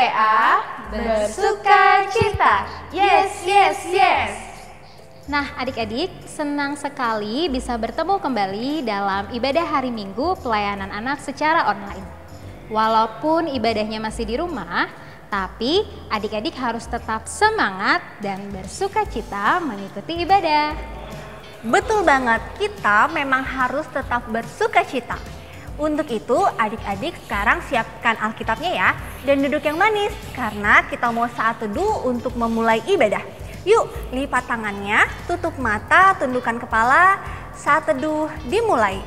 BPA bersuka cita. Yes, yes, yes. Nah adik-adik, senang sekali bisa bertemu kembali dalam ibadah hari Minggu pelayanan anak secara online. Walaupun ibadahnya masih di rumah, tapi adik-adik harus tetap semangat dan bersuka cita mengikuti ibadah. Betul banget, kita memang harus tetap bersuka cita. Untuk itu adik-adik sekarang siapkan Alkitabnya ya, dan duduk yang manis karena kita mau saat teduh untuk memulai ibadah. Yuk lipat tangannya, tutup mata, tundukkan kepala, saat teduh dimulai.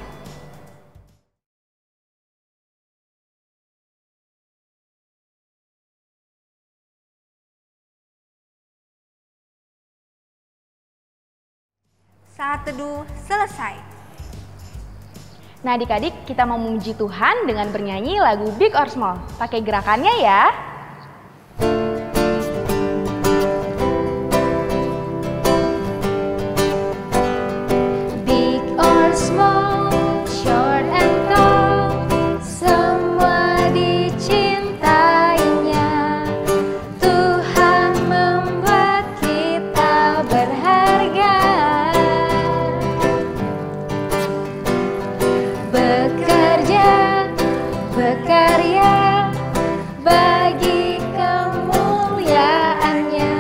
Saat teduh selesai. Nah adik-adik, kita mau memuji Tuhan dengan bernyanyi lagu Big or Small. Pakai gerakannya ya. Big or small, short and tall, semua dicintainya. Tuhan membuat kita berharga. Bekerja, berkarya bagi kemuliaannya.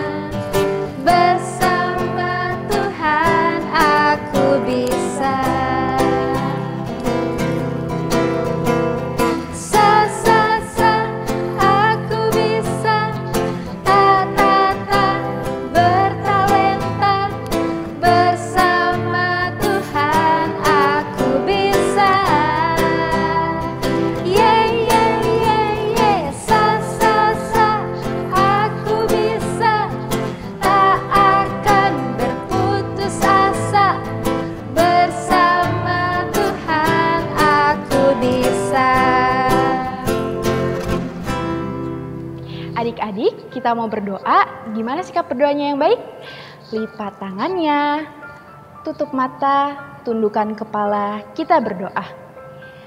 Bersama Tuhan aku bisa. Aku bisa. Bertalenta. Bersama Tuhan aku bisa. Aku bisa. Tak akan berputus asa. Bersama Tuhan aku bisa. Adik-adik, kita mau berdoa. Gimana sikap berdoanya yang baik? Lipat tangannya, tutup mata, tundukkan kepala, kita berdoa.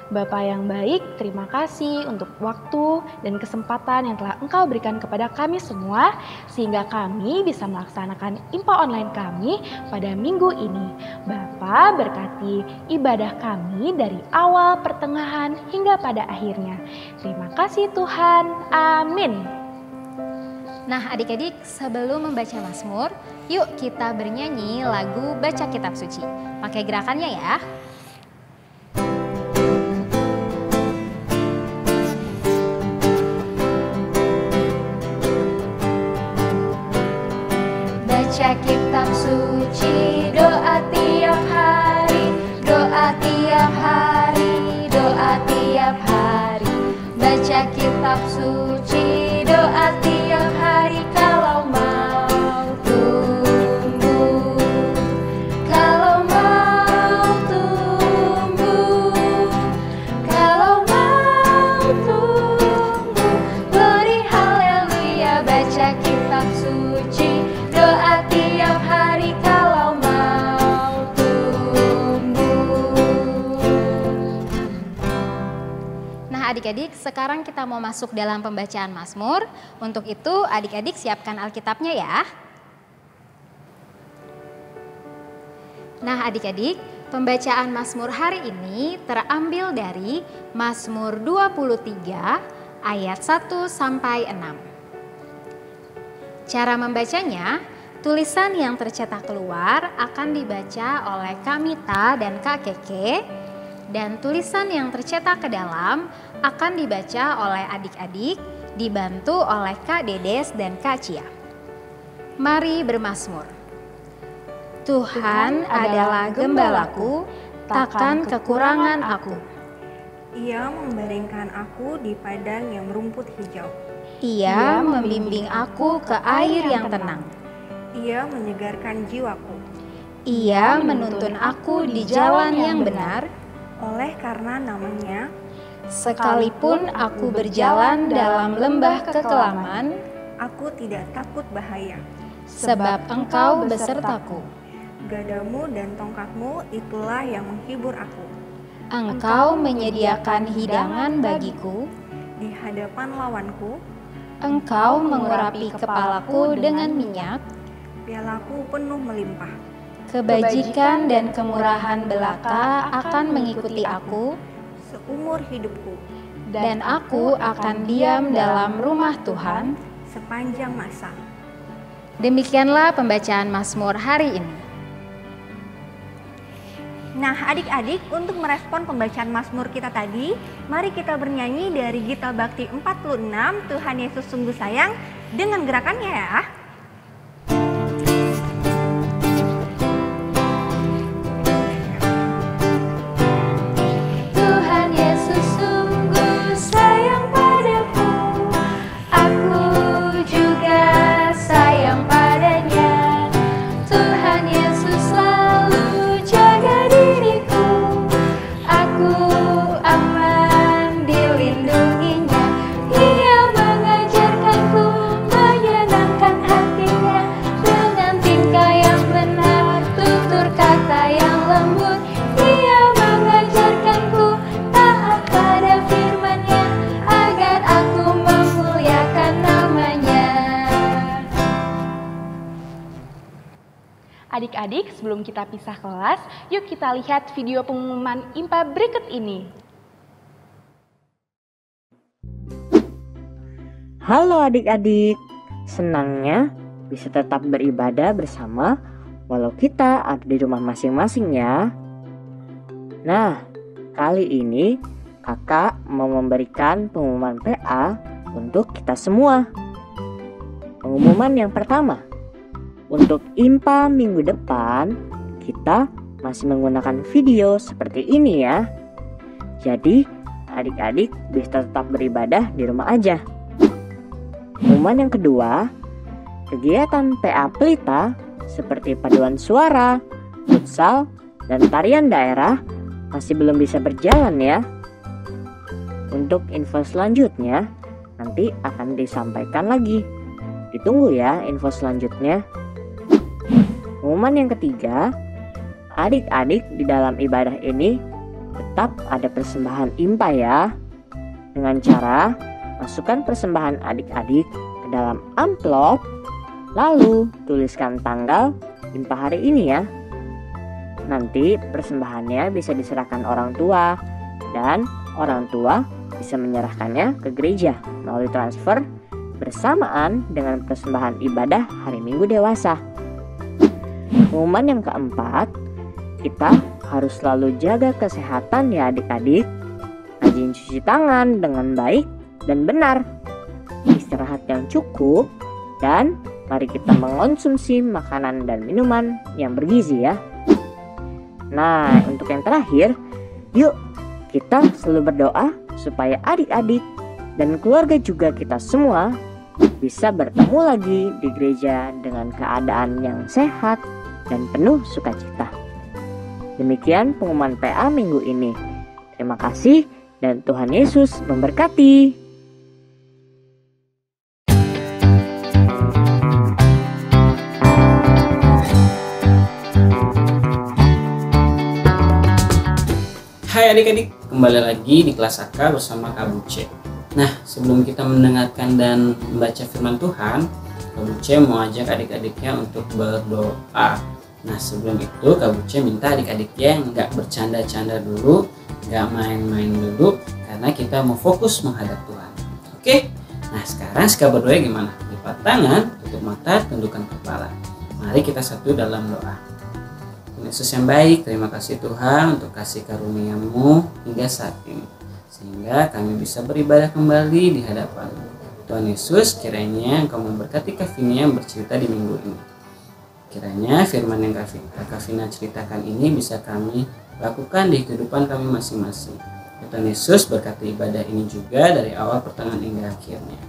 Bapa yang baik, terima kasih untuk waktu dan kesempatan yang telah Engkau berikan kepada kami semua, sehingga kami bisa melaksanakan IMPA online kami pada minggu ini. Bapa, berkati ibadah kami dari awal, pertengahan, hingga pada akhirnya. Terima kasih Tuhan, amin. Nah adik-adik, sebelum membaca Mazmur, yuk kita bernyanyi lagu Baca Kitab Suci. Pakai gerakannya ya. Baca kitab suci, doa tiap hari, doa tiap hari, doa tiap hari. Baca kitab suci, doa tiap hari kalau mau tumbuh. Kalau mau tumbuh, kalau mau tumbuh. Beri haleluya, baca kitab suci, doa tiap hari kalau mau tumbuh. Nah adik-adik, sekarang kita mau masuk dalam pembacaan Mazmur. Untuk itu adik-adik siapkan Alkitabnya ya. Nah adik-adik, pembacaan Mazmur hari ini terambil dari Mazmur 23 ayat 1 sampai 6. Cara membacanya, tulisan yang tercetak keluar akan dibaca oleh Kak Mita dan Kak Keke, dan tulisan yang tercetak ke dalam akan dibaca oleh adik-adik, dibantu oleh Kak Dedes dan Kak Cia. Mari bermazmur. Tuhan adalah gembalaku, takkan kekurangan aku. Ia membaringkan aku di padang yang rumput hijau. Ia membimbing aku ke air yang tenang. Ia menyegarkan jiwaku. Ia menuntun aku di jalan yang benar. Oleh karena namanya, Sekalipun aku berjalan dalam lembah kekelaman, aku tidak takut bahaya. sebab Engkau besertaku. Gadamu dan tongkatmu itulah yang menghibur aku. Engkau menyediakan hidangan bagiku Di hadapan lawanku, Engkau mengurapi kepalaku dengan minyak, pialaku penuh melimpah. kebajikan dan kemurahan belaka akan mengikuti aku, Seumur hidupku, dan aku akan diam dalam rumah Tuhan. sepanjang masa. Demikianlah pembacaan Mazmur hari ini. Nah adik-adik, untuk merespon pembacaan Mazmur kita tadi, mari kita bernyanyi dari Gita Bakti 46, Tuhan Yesus sungguh sayang, dengan gerakannya ya. Tuhan Yesus sungguh sayang padaku, aku juga sayang padanya. Tuhan Yesus selalu jaga diriku, aku aman dilindunginya. Ia mengajarkanku menyenangkan hatinya, dengan tingkah yang benar, tutur kata yang lembut. Ia mengajarkanku taat pada firman-Nya, agar aku memuliakan namanya. Adik-adik, sebelum kita pisah kelas, yuk kita lihat video pengumuman IMPA berikut ini. Halo adik-adik, senangnya bisa tetap beribadah bersama walau kita ada di rumah masing-masing ya. Nah, kali ini kakak mau memberikan pengumuman PA untuk kita semua. Pengumuman yang pertama, untuk IMPA minggu depan kita masih menggunakan video seperti ini ya. Jadi adik-adik bisa tetap beribadah di rumah aja. Pengumuman yang kedua, kegiatan PA Pelita seperti paduan suara, futsal, dan tarian daerah masih belum bisa berjalan ya. Untuk info selanjutnya nanti akan disampaikan lagi. Ditunggu ya info selanjutnya. Pengumuman yang ketiga, adik-adik di dalam ibadah ini tetap ada persembahan IMPA ya. Dengan cara masukkan persembahan adik-adik ke dalam amplop, lalu tuliskan tanggal IMPA hari ini ya. Nanti persembahannya bisa diserahkan orang tua, dan orang tua bisa menyerahkannya ke gereja melalui transfer bersamaan dengan persembahan ibadah hari Minggu dewasa. Pengumuman yang keempat, kita harus selalu jaga kesehatan ya adik-adik. Rajin cuci tangan dengan baik dan benar, istirahat yang cukup, dan mari kita mengonsumsi makanan dan minuman yang bergizi ya. Nah, untuk yang terakhir, yuk kita selalu berdoa supaya adik-adik dan keluarga juga kita semua bisa bertemu lagi di gereja dengan keadaan yang sehat dan penuh sukacita. Demikian pengumuman PA minggu ini. Terima kasih dan Tuhan Yesus memberkati. Hai adik-adik, kembali lagi di kelas AK bersama Kak Buce. Nah, sebelum kita mendengarkan dan membaca firman Tuhan, Kak Buce mau ajak adik-adiknya untuk berdoa. Nah, sebelum itu Kak Buce minta adik-adiknya nggak bercanda-canda dulu, nggak main-main dulu, karena kita mau fokus menghadap Tuhan. Oke? Nah, sekarang sikap berdoa gimana? Lipat tangan, tutup mata, tundukkan kepala. Mari kita satu dalam doa. Yesus yang baik, terima kasih Tuhan untuk kasih karunia-Mu hingga saat ini, sehingga kami bisa beribadah kembali di hadapan-Mu. Tuhan Yesus, kiranya Engkau memberkati Kak Vina yang bercerita di minggu ini. Kiranya firman yang Kak Vina ceritakan ini bisa kami lakukan di kehidupan kami masing-masing. Tuhan Yesus, berkati ibadah ini juga dari awal pertengahan hingga akhirnya.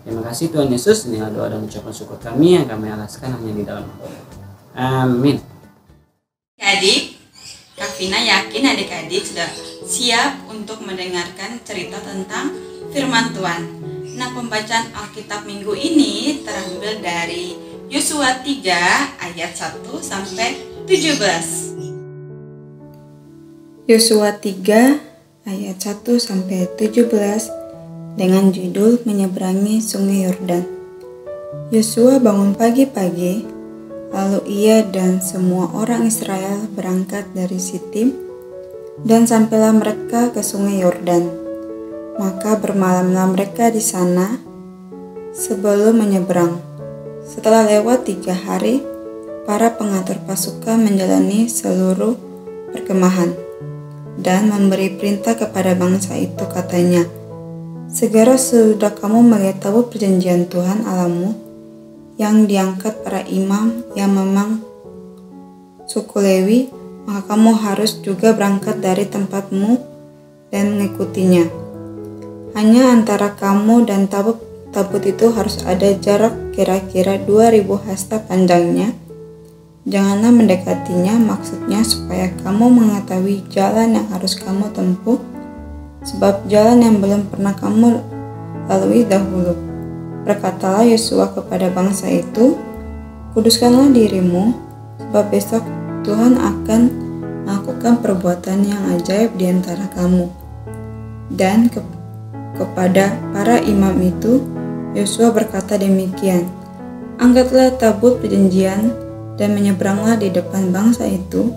Terima kasih Tuhan Yesus, inilah doa dan ucapan syukur kami yang kami alaskan hanya di dalam nama. Amin. Adik, Kak Vina yakin adik-adik sudah siap untuk mendengarkan cerita tentang firman Tuhan. Nah, pembacaan Alkitab minggu ini terambil dari Yosua 3 ayat 1 sampai 17. Yosua 3 ayat 1 sampai 17 dengan judul Menyeberangi Sungai Yordan. Yosua bangun pagi-pagi, lalu ia dan semua orang Israel berangkat dari Sitim, dan sampailah mereka ke Sungai Yordan. Maka bermalamlah mereka di sana sebelum menyeberang. Setelah lewat 3 hari, para pengatur pasukan menjalani seluruh perkemahan dan memberi perintah kepada bangsa itu, katanya, "Segera sudah kamu melihat tabut perjanjian Tuhan Allahmu yang diangkat para imam yang memang suku Lewi, maka kamu harus juga berangkat dari tempatmu dan mengikutinya. Hanya antara kamu dan tabut itu harus ada jarak kira-kira 2000 hasta panjangnya. Janganlah mendekatinya, maksudnya supaya kamu mengetahui jalan yang harus kamu tempuh, sebab jalan yang belum pernah kamu lalui dahulu." Berkatalah Yosua kepada bangsa itu, "Kuduskanlah dirimu, sebab besok Tuhan akan melakukan perbuatan yang ajaib di antara kamu." Dan kepada para imam itu, Yosua berkata demikian, "Angkatlah tabut perjanjian dan menyeberanglah di depan bangsa itu."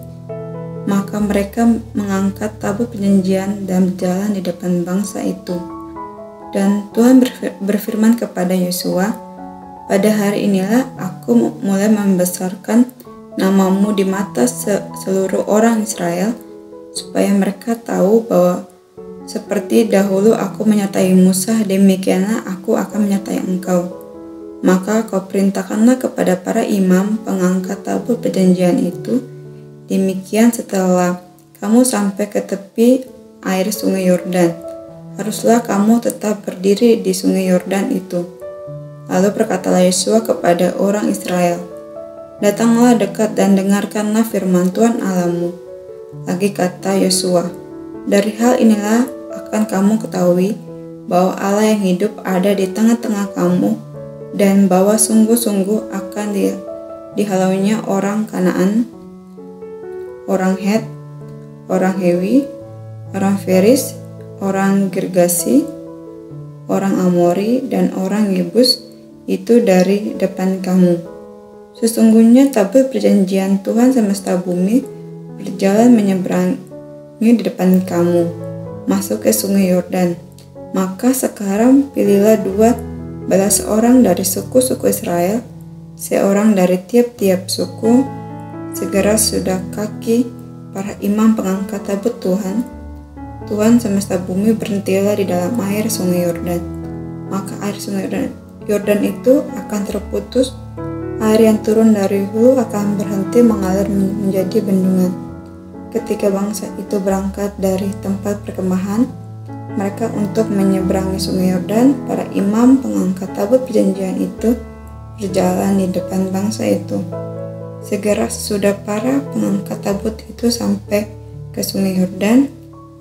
Maka mereka mengangkat tabut perjanjian dan berjalan di depan bangsa itu. Dan Tuhan berfirman kepada Yosua, "Pada hari inilah aku mulai membesarkan namamu di mata seluruh orang Israel, supaya mereka tahu bahwa seperti dahulu aku menyertai Musa, demikianlah aku akan menyertai engkau. Maka kau perintahkanlah kepada para imam pengangkat tabut perjanjian itu. Demikian setelah kamu sampai ke tepi air Sungai Yordan, haruslah kamu tetap berdiri di Sungai Yordan itu." Lalu berkatalah Yosua kepada orang Israel, "Datanglah dekat dan dengarkanlah firman Tuhan Allahmu." Lagi kata Yosua, "Dari hal inilah akan kamu ketahui bahwa Allah yang hidup ada di tengah-tengah kamu, dan bahwa sungguh-sungguh akan dihalauinya orang Kanaan, orang Het, orang Hewi, orang Feris, orang Girgasi, orang Amori, dan orang Yebus itu dari depan kamu. Sesungguhnya tabut perjanjian Tuhan semesta bumi berjalan menyeberangi di depan kamu, masuk ke Sungai Yordan. Maka sekarang pilihlah 12 orang dari suku-suku Israel, seorang dari tiap-tiap suku. Segera sudah kaki para imam pengangkat tabut Tuhan semesta bumi berhentilah di dalam air Sungai Yordan. Maka air Sungai Yordan itu akan terputus, air yang turun dari hulu akan berhenti mengalir menjadi bendungan. Ketika bangsa itu berangkat dari tempat perkemahan mereka untuk menyeberangi Sungai Yordan, para imam pengangkat tabut perjanjian itu berjalan di depan bangsa itu. Segera sudah para pengangkat tabut itu sampai ke Sungai Yordan,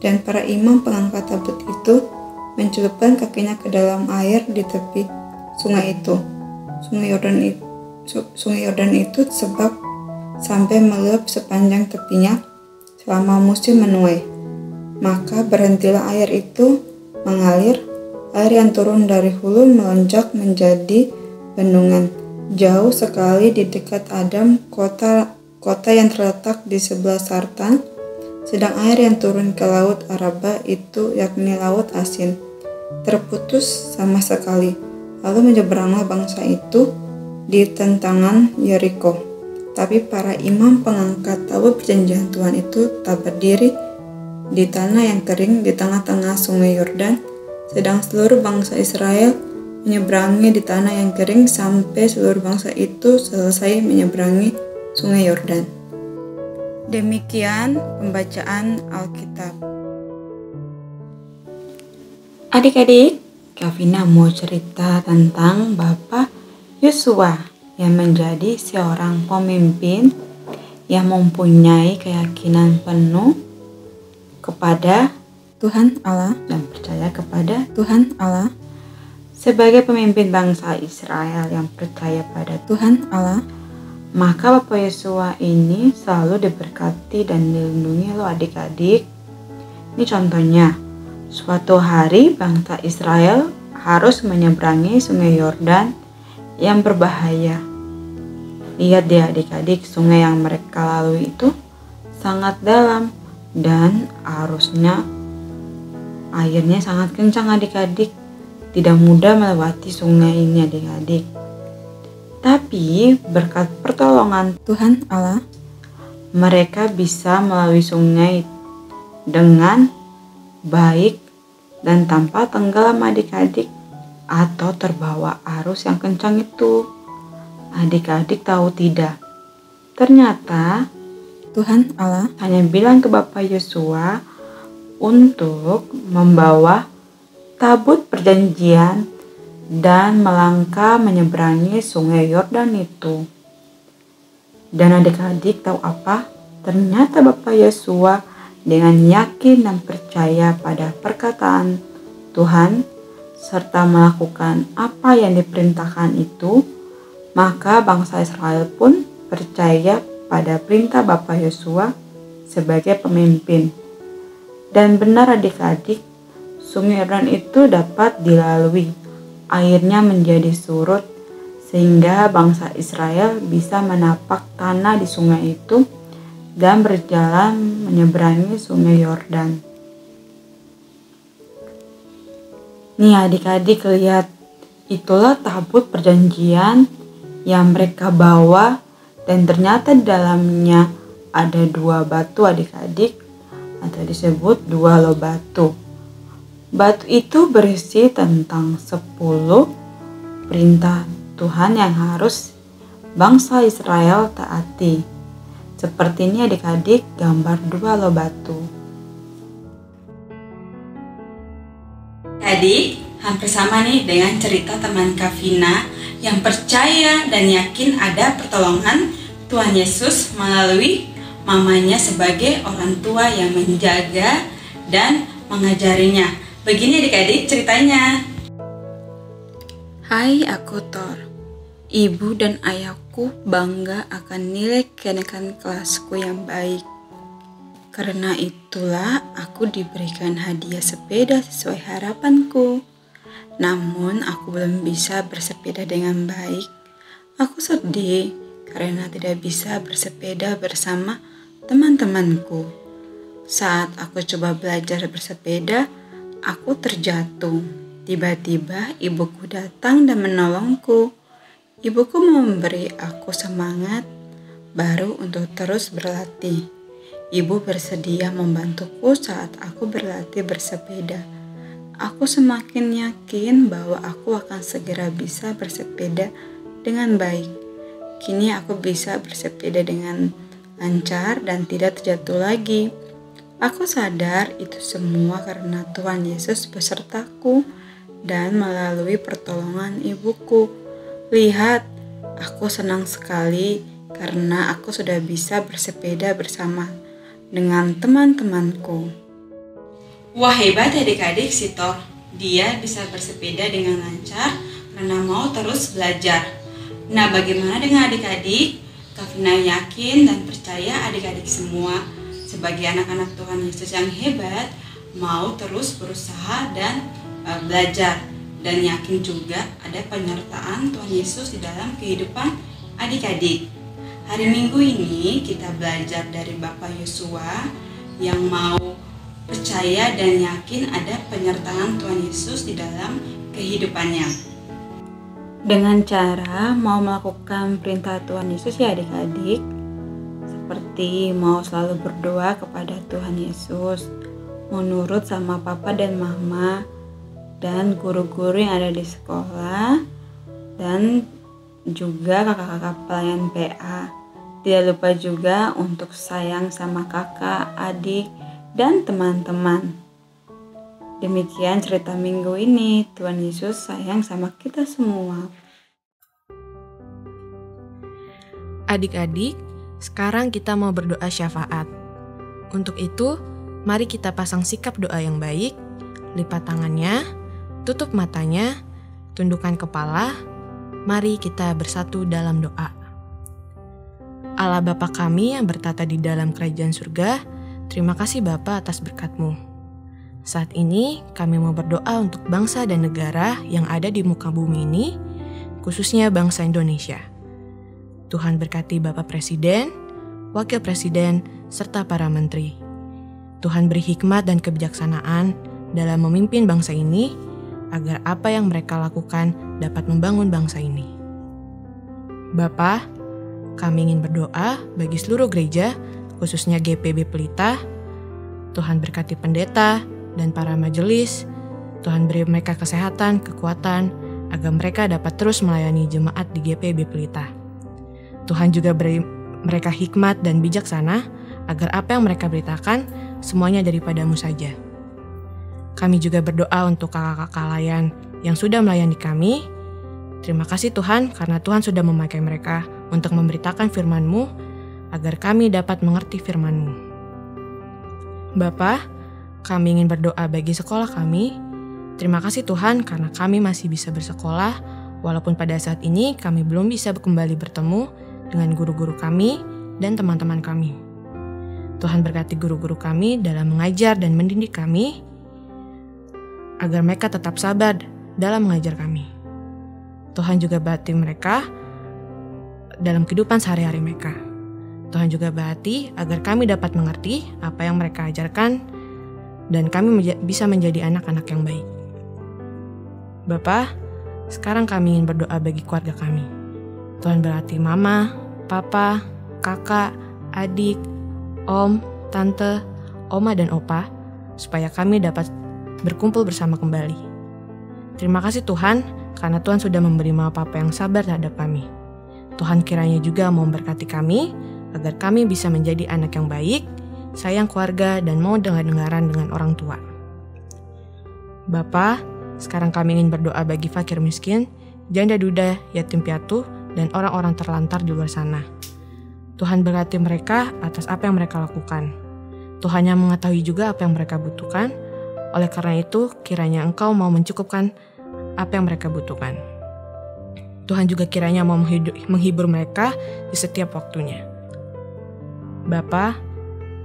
dan para imam pengangkat tabut itu mencelupkan kakinya ke dalam air di tepi sungai itu. Sungai Yordan itu sebab sampai meluap sepanjang tepinya selama musim menuai. Maka berhentilah air itu mengalir, air yang turun dari hulu melonjak menjadi bendungan jauh sekali di dekat Adam, kota yang terletak di sebelah Sartan. Sedang air yang turun ke laut Araba itu, yakni laut asin, terputus sama sekali. Lalu menyeberanglah bangsa itu di tentangan Yeriko. Tapi para imam pengangkat tabut perjanjian Tuhan itu tak berdiri di tanah yang kering di tengah-tengah Sungai Yordan, sedang seluruh bangsa Israel menyeberangi di tanah yang kering sampai seluruh bangsa itu selesai menyeberangi Sungai Yordan. Demikian pembacaan Alkitab. Adik-adik, Kavina mau cerita tentang Bapak Yosua yang menjadi seorang pemimpin yang mempunyai keyakinan penuh kepada Tuhan Allah dan percaya kepada Tuhan Allah. Sebagai pemimpin bangsa Israel yang percaya pada Tuhan Allah, maka Bapak Yosua ini selalu diberkati dan dilindungi loh adik-adik. Ini contohnya, Suatu hari bangsa Israel harus menyeberangi sungai Yordan yang berbahaya. Lihat deh adik-adik, sungai yang mereka lalui itu sangat dalam dan airnya sangat kencang adik-adik. Tidak mudah melewati sungai ini adik-adik. Tapi berkat pertolongan Tuhan Allah, mereka bisa melalui sungai dengan baik dan tanpa tenggelam adik-adik atau terbawa arus yang kencang itu. Adik-adik tahu tidak? Ternyata Tuhan Allah hanya bilang ke Bapak Yosua untuk membawa tabut perjanjian dan melangkah menyeberangi sungai Yordan itu. Dan adik-adik tahu apa? Ternyata Bapak Yosua dengan yakin dan percaya pada perkataan Tuhan serta melakukan apa yang diperintahkan itu, maka bangsa Israel pun percaya pada perintah Bapak Yosua sebagai pemimpin. Dan benar adik-adik, sungai Yordan itu dapat dilalui. Airnya menjadi surut sehingga bangsa Israel bisa menapak tanah di sungai itu dan berjalan menyeberangi sungai Yordan. Nih adik-adik lihat, itulah tabut perjanjian yang mereka bawa dan ternyata di dalamnya ada 2 batu adik-adik, atau disebut 2 loh batu. Batu itu berisi tentang 10 perintah Tuhan yang harus bangsa Israel taati. Seperti ini adik-adik gambar 2 loh batu. Adik, hampir sama nih dengan cerita teman Kavina yang percaya dan yakin ada pertolongan Tuhan Yesus melalui mamanya sebagai orang tua yang menjaga dan mengajarinya. Begini adik-adik ceritanya. Hai, aku Thor. Ibu dan ayahku bangga akan nilai kenaikan kelasku yang baik. Karena itulah aku diberikan hadiah sepeda sesuai harapanku. Namun aku belum bisa bersepeda dengan baik. Aku sedih karena tidak bisa bersepeda bersama teman-temanku. Saat aku coba belajar bersepeda, aku terjatuh. Tiba-tiba ibuku datang dan menolongku. Ibuku memberi aku semangat baru untuk terus berlatih. Ibu bersedia membantuku saat aku berlatih bersepeda. Aku semakin yakin bahwa aku akan segera bisa bersepeda dengan baik. Kini aku bisa bersepeda dengan lancar dan tidak terjatuh lagi. Aku sadar itu semua karena Tuhan Yesus besertaku dan melalui pertolongan ibuku. Lihat, aku senang sekali karena aku sudah bisa bersepeda bersama dengan teman-temanku. Wah, hebat adik-adik si Thor. Dia bisa bersepeda dengan lancar karena mau terus belajar. Nah, bagaimana dengan adik-adik? Kavina yakin dan percaya adik-adik semua sebagai anak-anak Tuhan Yesus yang hebat mau terus berusaha dan belajar. Dan yakin juga ada penyertaan Tuhan Yesus di dalam kehidupan adik-adik. Hari Minggu ini kita belajar dari Bapak Yosua yang mau percaya dan yakin ada penyertaan Tuhan Yesus di dalam kehidupannya. Dengan cara mau melakukan perintah Tuhan Yesus ya adik-adik, seperti mau selalu berdoa kepada Tuhan Yesus, mau nurut sama papa dan mama, dan guru-guru yang ada di sekolah, dan juga kakak-kakak pelayan PA. Tidak lupa juga untuk sayang sama kakak, adik, dan teman-teman. Demikian cerita minggu ini. Tuhan Yesus sayang sama kita semua. Adik-adik, sekarang kita mau berdoa syafaat. Untuk itu, mari kita pasang sikap doa yang baik, lipat tangannya, tutup matanya, tundukkan kepala, mari kita bersatu dalam doa. Allah Bapa kami yang bertata di dalam kerajaan surga, terima kasih Bapa atas berkat-Mu. Saat ini kami mau berdoa untuk bangsa dan negara yang ada di muka bumi ini, khususnya bangsa Indonesia. Tuhan berkati Bapak Presiden, Wakil Presiden, serta para menteri. Tuhan beri hikmat dan kebijaksanaan dalam memimpin bangsa ini, agar apa yang mereka lakukan dapat membangun bangsa ini. Bapa, kami ingin berdoa bagi seluruh gereja, khususnya GPB Pelita. Tuhan berkati pendeta dan para majelis. Tuhan beri mereka kesehatan, kekuatan, agar mereka dapat terus melayani jemaat di GPB Pelita. Tuhan juga beri mereka hikmat dan bijaksana, agar apa yang mereka beritakan semuanya daripadamu saja. Kami juga berdoa untuk kakak-kakak layan yang sudah melayani kami. Terima kasih Tuhan, karena Tuhan sudah memakai mereka untuk memberitakan firman-Mu, agar kami dapat mengerti firman-Mu. Bapa, kami ingin berdoa bagi sekolah kami. Terima kasih Tuhan, karena kami masih bisa bersekolah, walaupun pada saat ini kami belum bisa kembali bertemu dengan guru-guru kami dan teman-teman kami. Tuhan berkati guru-guru kami dalam mengajar dan mendidik kami, agar mereka tetap sabar dalam mengajar kami. Tuhan juga berkati mereka dalam kehidupan sehari-hari mereka. Tuhan juga berkati agar kami dapat mengerti apa yang mereka ajarkan, dan kami bisa menjadi anak-anak yang baik. Bapa, sekarang kami ingin berdoa bagi keluarga kami. Tuhan berkati mama, papa, kakak, adik, om, tante, oma dan opa, supaya kami dapat berkumpul bersama kembali. Terima kasih Tuhan, karena Tuhan sudah memberi mama papa yang sabar terhadap kami. Tuhan kiranya juga mau memberkati kami, agar kami bisa menjadi anak yang baik, sayang keluarga, dan mau dengar-dengaran dengan orang tua. Bapa, sekarang kami ingin berdoa bagi fakir miskin, janda duda, yatim piatu, dan orang-orang terlantar di luar sana. Tuhan berkati mereka atas apa yang mereka lakukan. Tuhan yang mengetahui juga apa yang mereka butuhkan. Oleh karena itu, kiranya Engkau mau mencukupkan apa yang mereka butuhkan. Tuhan juga kiranya mau menghibur mereka di setiap waktunya. Bapa,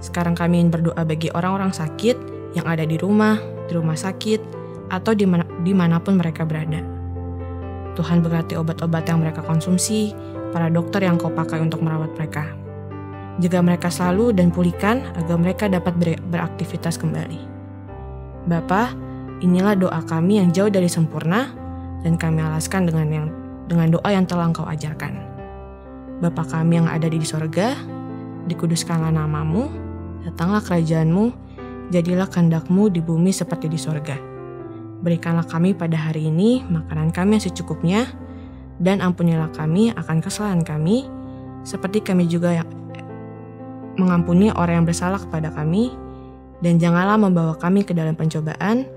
sekarang kami ingin berdoa bagi orang-orang sakit yang ada di rumah sakit, atau dimanapun mereka berada. Tuhan berkati obat-obat yang mereka konsumsi, para dokter yang Kau pakai untuk merawat mereka. Jaga mereka selalu dan pulihkan agar mereka dapat beraktivitas kembali. Bapa, inilah doa kami yang jauh dari sempurna, dan kami alaskan dengan doa yang telah Engkau ajarkan. Bapa kami yang ada di sorga, dikuduskanlah nama-Mu, datanglah kerajaan-Mu, jadilah kehendak-Mu di bumi seperti di sorga. Berikanlah kami pada hari ini makanan kami yang secukupnya, dan ampunilah kami akan kesalahan kami, seperti kami juga yang mengampuni orang yang bersalah kepada kami, dan janganlah membawa kami ke dalam pencobaan,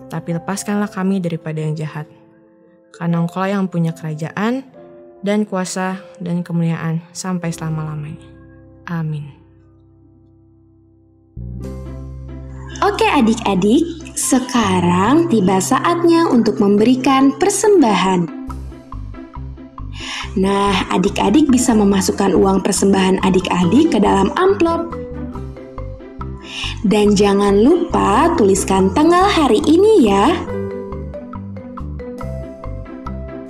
tapi lepaskanlah kami daripada yang jahat. Karena Engkau yang punya kerajaan, dan kuasa, dan kemuliaan sampai selama-lamanya. Amin. Oke adik-adik, sekarang tiba saatnya untuk memberikan persembahan. Nah, adik-adik bisa memasukkan uang persembahan adik-adik ke dalam amplop. Dan jangan lupa tuliskan tanggal hari ini ya.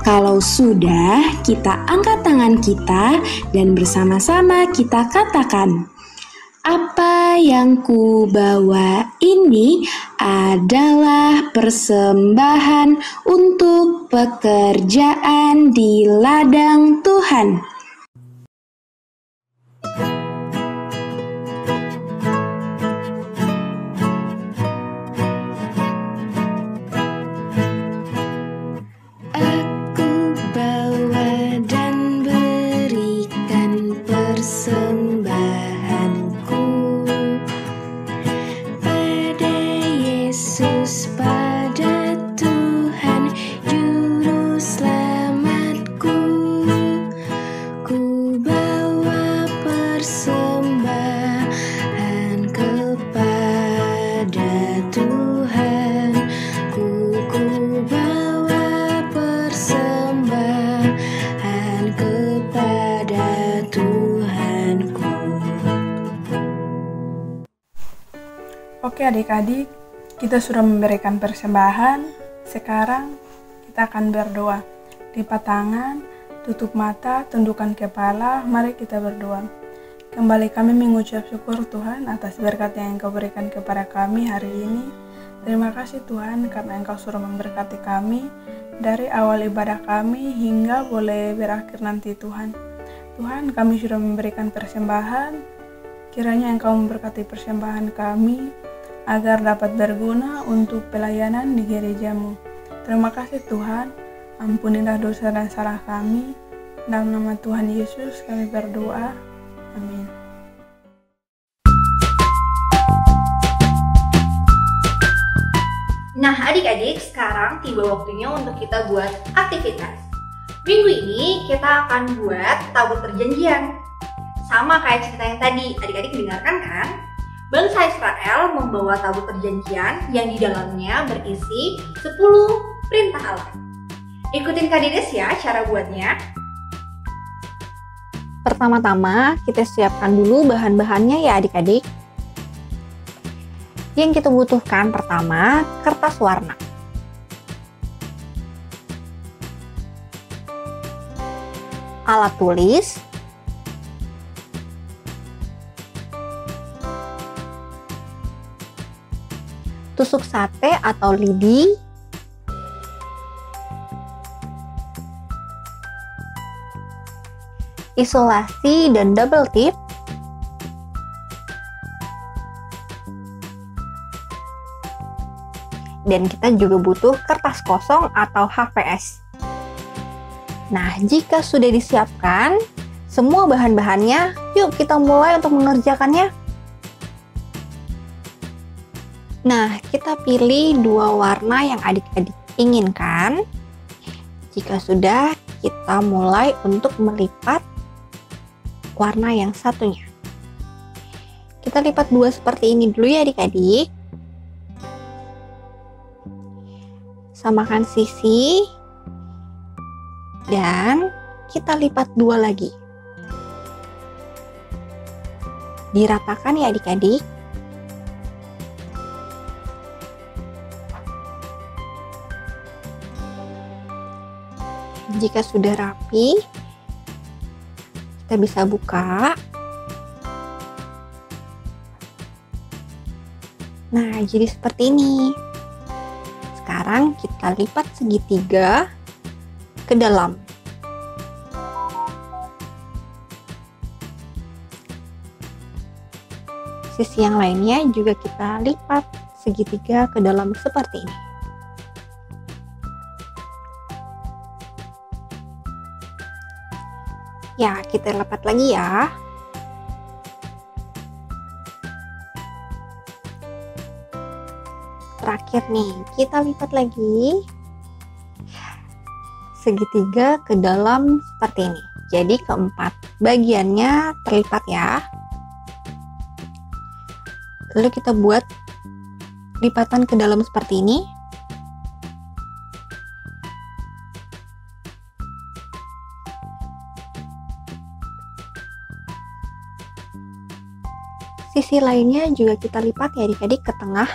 Kalau sudah, kita angkat tangan kita dan bersama-sama kita katakan, apa yang ku bawa ini adalah persembahan untuk pekerjaan di ladang Tuhan. Oke adik-adik, Kita sudah memberikan persembahan, sekarang kita akan berdoa. Lipat tangan, tutup mata, tundukkan kepala, mari kita berdoa. Kembali kami mengucap syukur Tuhan atas berkat yang Engkau berikan kepada kami hari ini. Terima kasih Tuhan karena Engkau sudah memberkati kami dari awal ibadah kami hingga boleh berakhir nanti Tuhan. Tuhan, kami sudah memberikan persembahan, kiranya Engkau memberkati persembahan kami agar dapat berguna untuk pelayanan di gereja-Mu. Terima kasih Tuhan, ampunilah dosa dan salah kami. Dalam nama Tuhan Yesus kami berdoa. Amin. Nah adik-adik, sekarang tiba waktunya untuk kita buat aktivitas. Minggu ini kita akan buat tabut perjanjian. Sama kayak cerita yang tadi, adik-adik dengarkan kan? Bangsa Israel membawa tabut perjanjian yang di dalamnya berisi 10 perintah Allah. Ikutin Kak Dides ya cara buatnya. Pertama-tama kita siapkan dulu bahan-bahannya ya adik-adik. Yang kita butuhkan pertama, kertas warna. Alat tulis. Tusuk sate atau lidi. Isolasi dan double tip. Dan kita juga butuh kertas kosong atau HVS. Nah, jika sudah disiapkan semua bahan-bahannya, yuk kita mulai untuk mengerjakannya. Nah, kita pilih 2 warna yang adik-adik inginkan. Jika sudah, kita mulai untuk melipat warna yang satunya. Kita lipat 2 seperti ini dulu ya adik-adik. Samakan sisi dan kita lipat 2 lagi. Diratakan ya adik-adik. Jika sudah rapi, kita bisa buka. Nah, jadi seperti ini. Sekarang kita lipat segitiga ke dalam. Sisi yang lainnya juga kita lipat segitiga ke dalam seperti ini. Ya, kita lipat lagi ya. Terakhir nih, kita lipat lagi segitiga ke dalam seperti ini. Jadi keempat bagiannya terlipat ya. Lalu kita buat lipatan ke dalam seperti ini. Sisi lainnya juga kita lipat ya adik-adik ke tengah.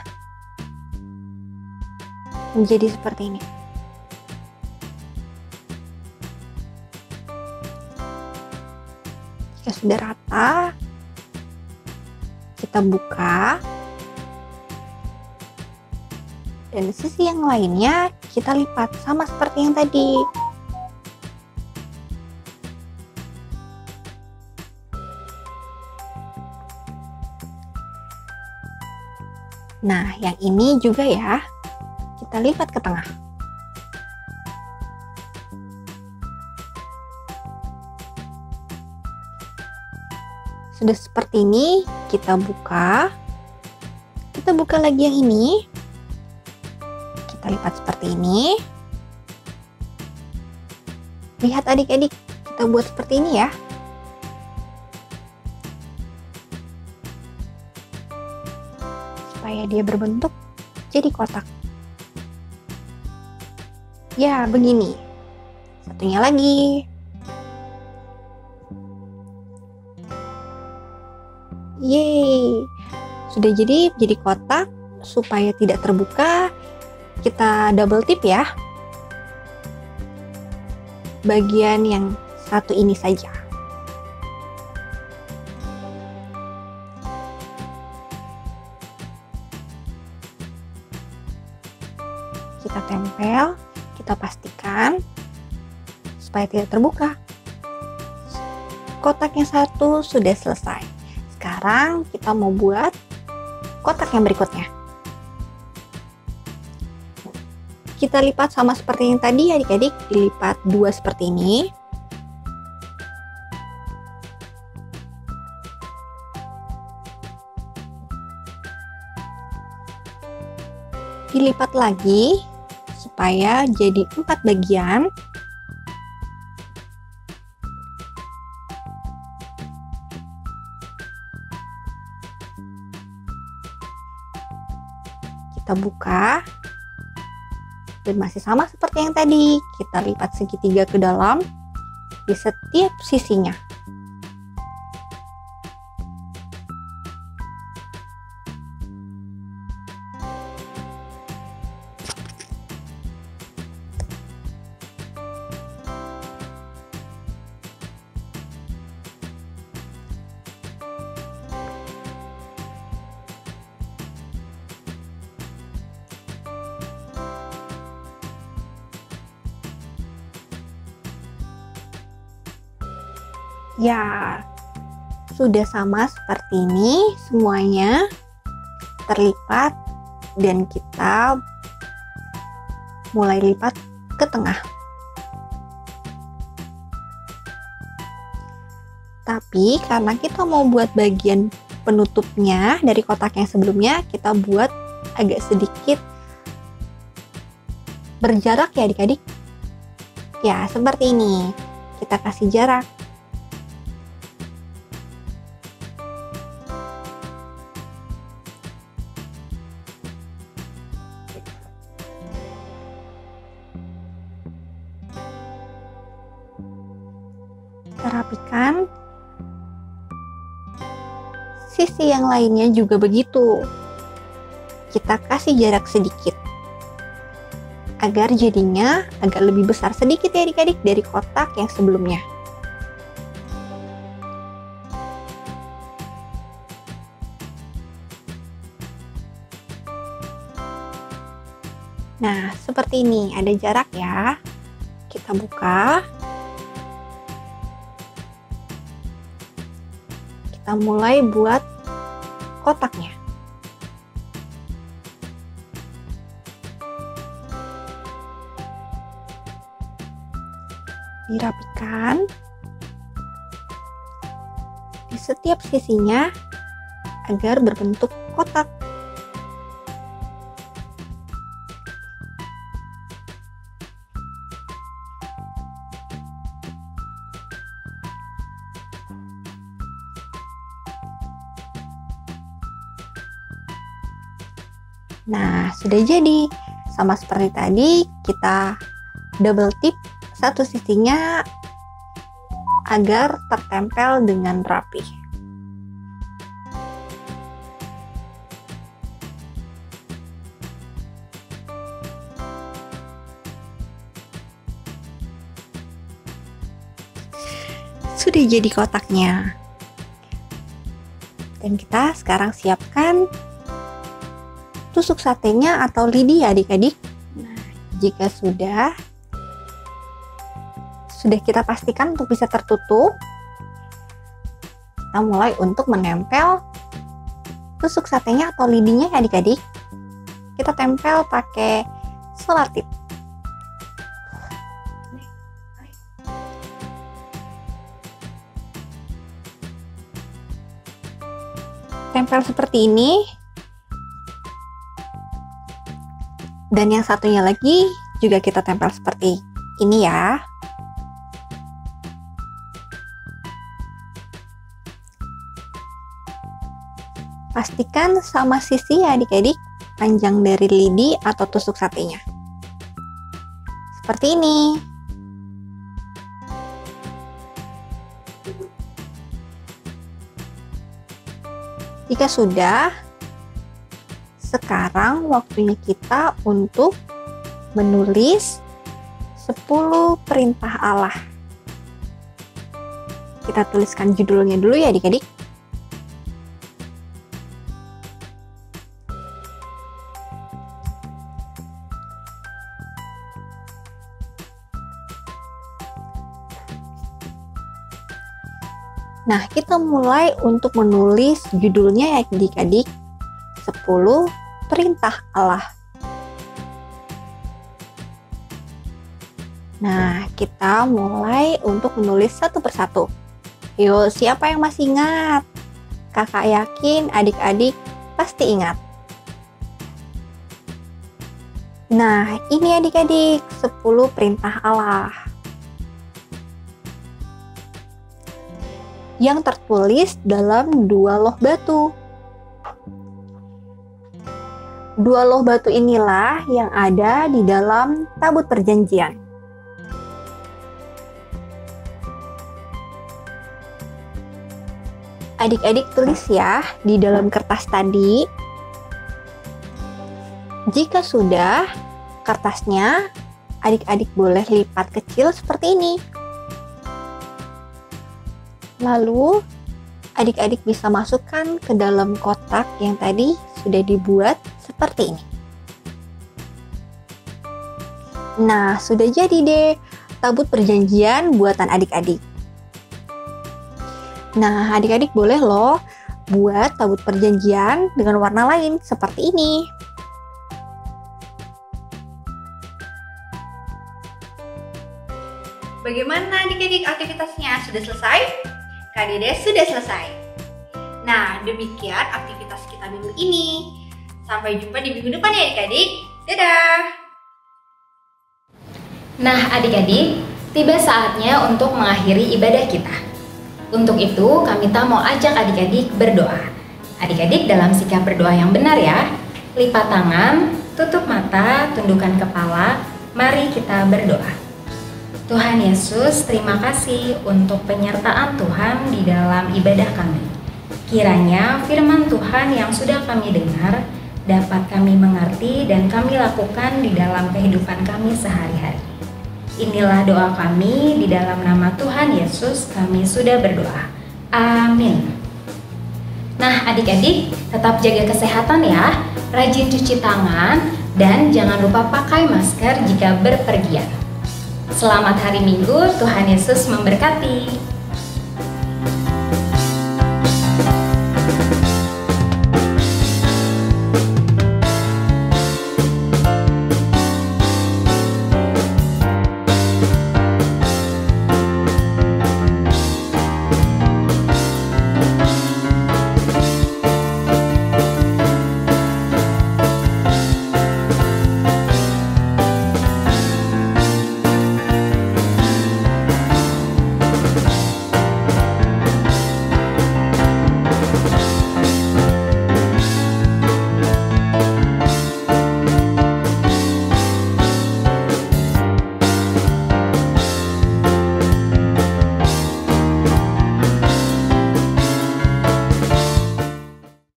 Menjadi seperti ini. Jika sudah rata, kita buka. Dan sisi yang lainnya kita lipat sama seperti yang tadi. Nah, yang ini juga ya, kita lipat ke tengah. Sudah seperti ini, kita buka. Kita buka lagi yang ini. Kita lipat seperti ini. Lihat adik-adik, kita buat seperti ini ya. Supaya dia berbentuk jadi kotak. Ya, begini. Satunya lagi. Yeay. Sudah jadi kotak supaya tidak terbuka, kita double tip ya. Bagian yang satu ini saja. Kita tempel, kita pastikan supaya tidak terbuka. Kotak yang satu sudah selesai. Sekarang kita mau buat kotak yang berikutnya. Kita lipat sama seperti yang tadi adik-adik, dilipat 2 seperti ini. Dilipat lagi supaya jadi 4 bagian. Kita buka dan masih sama seperti yang tadi, kita lipat segitiga ke dalam di setiap sisinya. Ya, sudah sama seperti ini, semuanya terlipat dan kita mulai lipat ke tengah. Tapi karena kita mau buat bagian penutupnya dari kotak yang sebelumnya, kita buat agak sedikit berjarak ya adik-adik. Ya, seperti ini. Kita kasih jarak. Rapikan. Sisi yang lainnya juga begitu. Kita kasih jarak sedikit agar jadinya agak lebih besar sedikit ya adik-adik dari kotak yang sebelumnya. Nah, seperti ini, ada jarak ya. Kita buka. Kita mulai buat kotaknya. Dirapikan di setiap sisinya agar berbentuk kotak. Nah, sudah jadi. Sama seperti tadi, kita double tip satu sisinya agar tertempel dengan rapi. Sudah jadi kotaknya. Dan kita sekarang siapkan tusuk satenya atau lidi ya adik-adik. Nah, jika sudah kita pastikan untuk bisa tertutup, kita mulai untuk menempel tusuk satenya atau lidinya ya adik-adik. Kita tempel pakai selotip. Tempel seperti ini. Dan yang satunya lagi juga kita tempel seperti ini ya. Pastikan sama sisi ya adik-adik, panjang dari lidi atau tusuk satenya. Seperti ini. Jika sudah, sekarang waktunya kita untuk menulis 10 perintah Allah. Kita tuliskan judulnya dulu ya adik-adik. Nah, kita mulai untuk menulis judulnya ya adik-adik, 10 perintah Allah. Nah, kita mulai untuk menulis satu persatu. Yuk, siapa yang masih ingat? Kakak yakin adik-adik pasti ingat. Nah, ini adik-adik 10 perintah Allah yang tertulis dalam 2 loh batu. 2 loh batu inilah yang ada di dalam tabut perjanjian. Adik-adik tulis ya di dalam kertas tadi. Jika sudah, kertasnya adik-adik boleh lipat kecil seperti ini. Lalu, adik-adik bisa masukkan ke dalam kotak yang tadi sudah dibuat seperti ini. Nah, sudah jadi deh tabut perjanjian buatan adik-adik. Nah, adik-adik boleh loh buat tabut perjanjian dengan warna lain seperti ini. Bagaimana adik-adik aktivitasnya? Sudah selesai? Kak Dede sudah selesai. Nah, demikian aktivitas kita minggu ini. Sampai jumpa di minggu depan ya adik-adik. Dadah! Nah adik-adik, tiba saatnya untuk mengakhiri ibadah kita. Untuk itu kami mau ajak adik-adik berdoa. Adik-adik dalam sikap berdoa yang benar ya. Lipat tangan, tutup mata, tundukkan kepala. Mari kita berdoa. Tuhan Yesus, terima kasih untuk penyertaan Tuhan di dalam ibadah kami. Kiranya firman Tuhan yang sudah kami dengar dapat kami mengerti dan kami lakukan di dalam kehidupan kami sehari-hari. Inilah doa kami, di dalam nama Tuhan Yesus kami sudah berdoa. Amin. Nah adik-adik, tetap jaga kesehatan ya, rajin cuci tangan, dan jangan lupa pakai masker jika berpergian. Selamat hari Minggu, Tuhan Yesus memberkati.